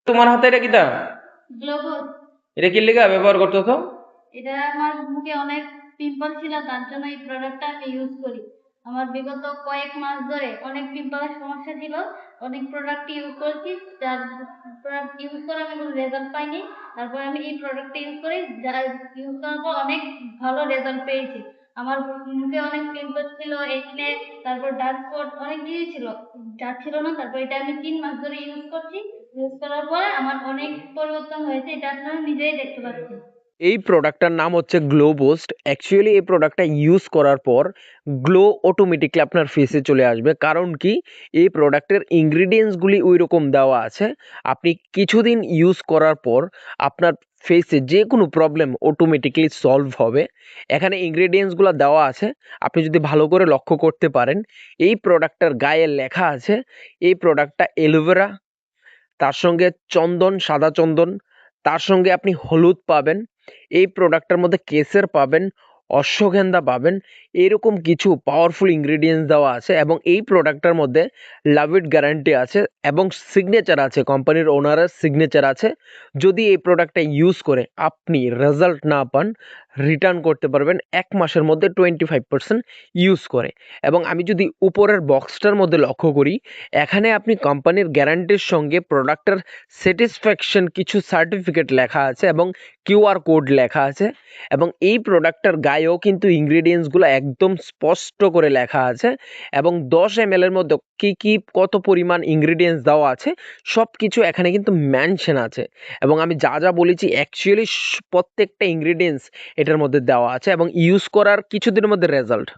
তোমার হাতে এটা কিটা? গ্লোবস। এটা কি লেগা ব্যবহার করতেছো? এটা আমার মুখে অনেক পিম্পল ছিল, তার জন্য এই প্রোডাক্টটা আমি ইউজ করি। আমার বিগত কয়েক মাস ধরে অনেক পিম্পলের সমস্যা ছিল, অনেক প্রোডাক্ট ইউজ করেছি, যার প্রোডাক্ট ইউজ করে আমি কোনো রেজাল্ট পাইনি। তারপর আমি এই প্রোডাক্টটা ইউজ করি, যা ইউজ করার পর অনেক ভালো রেজাল্ট পেয়েছি। আমার মুখে অনেক পিম্পল ছিল, একনে, তারপর ডার্ক স্পট অনেক কিছুই ছিল, যা ছিল না। তারপর এটা আমি 3 মাস ধরে ইউজ করছি। ইউজ করার পরে আমার অনেক পরিবর্তন হয়েছে, এটা আপনারা নিজেই দেখতে পাচ্ছেন। এই প্রোডাক্টটার নাম হচ্ছে গ্লো বুস্ট। অ্যাকচুয়ালি এই প্রোডাক্টটা ইউজ করার পর গ্লো অটোমেটিকলি আপনার ফেসে চলে আসবে। কারণ কি, এই প্রোডাক্টের ইনগ্রিডিয়েন্টসগুলি ওই রকম দেওয়া আছে। আপনি কিছুদিন ইউজ করার পর আপনার ফেসে যে কোনো প্রবলেম অটোমেটিকলি সলভ হবে। এখানে ইনগ্রিডিয়েন্টসগুলো দেওয়া আছে, আপনি যদি ভালো করে লক্ষ্য করতে পারেন। এই প্রোডাক্টটার গায়ে লেখা আছে এই প্রোডাক্টটা অ্যালোভেরা, তার সঙ্গে চন্দন, সাদা চন্দন, তার সঙ্গে আপনি হলুদ পাবেন। এই প্রোডাক্টটার মধ্যে কেসর পাবেন, অশ্বগন্ধা পাবেন। এরকম কিছু পাওয়ারফুল ইনগ্রিডিয়েন্টস দেওয়া আছে এবং এই প্রোডাক্টটার মধ্যে লাভ ইট গ্যারান্টি আছে এবং সিগনেচার আছে, কোম্পানির ওনারের সিগনেচার আছে। যদি এই প্রোডাক্টটা ইউজ করে আপনি রেজাল্ট না পান, রিটার্ন করতে পারবেন 1 মাসের মধ্যে 25% ইউজ করে। এবং আমি যদি উপরের বক্সটার মধ্যে লক্ষ্য করি, এখানে আপনি কোম্পানির গ্যারান্টির সঙ্গে প্রোডাক্টের স্যাটিসফ্যাকশন কিছু সার্টিফিকেট লেখা আছে এবং কিউআর কোড লেখা আছে। এবং এই প্রোডাক্টটার গায়েও কিন্তু ইনগ্রিডিয়েন্টসগুলো একদম স্পষ্ট করে লেখা আছে এবং 10 ml এর মধ্যে কী কী কত পরিমাণ ইনগ্রিডিয়েন্টস দেওয়া আছে সব কিছু এখানে কিন্তু মেনশন আছে। এবং আমি যা যা বলেছি অ্যাকচুয়ালি প্রত্যেকটা ইনগ্রিডিয়েন্টস এটার মধ্যে দেওয়া আছে এবং ইউজ করার কিছুদিনের মধ্যে রেজাল্ট।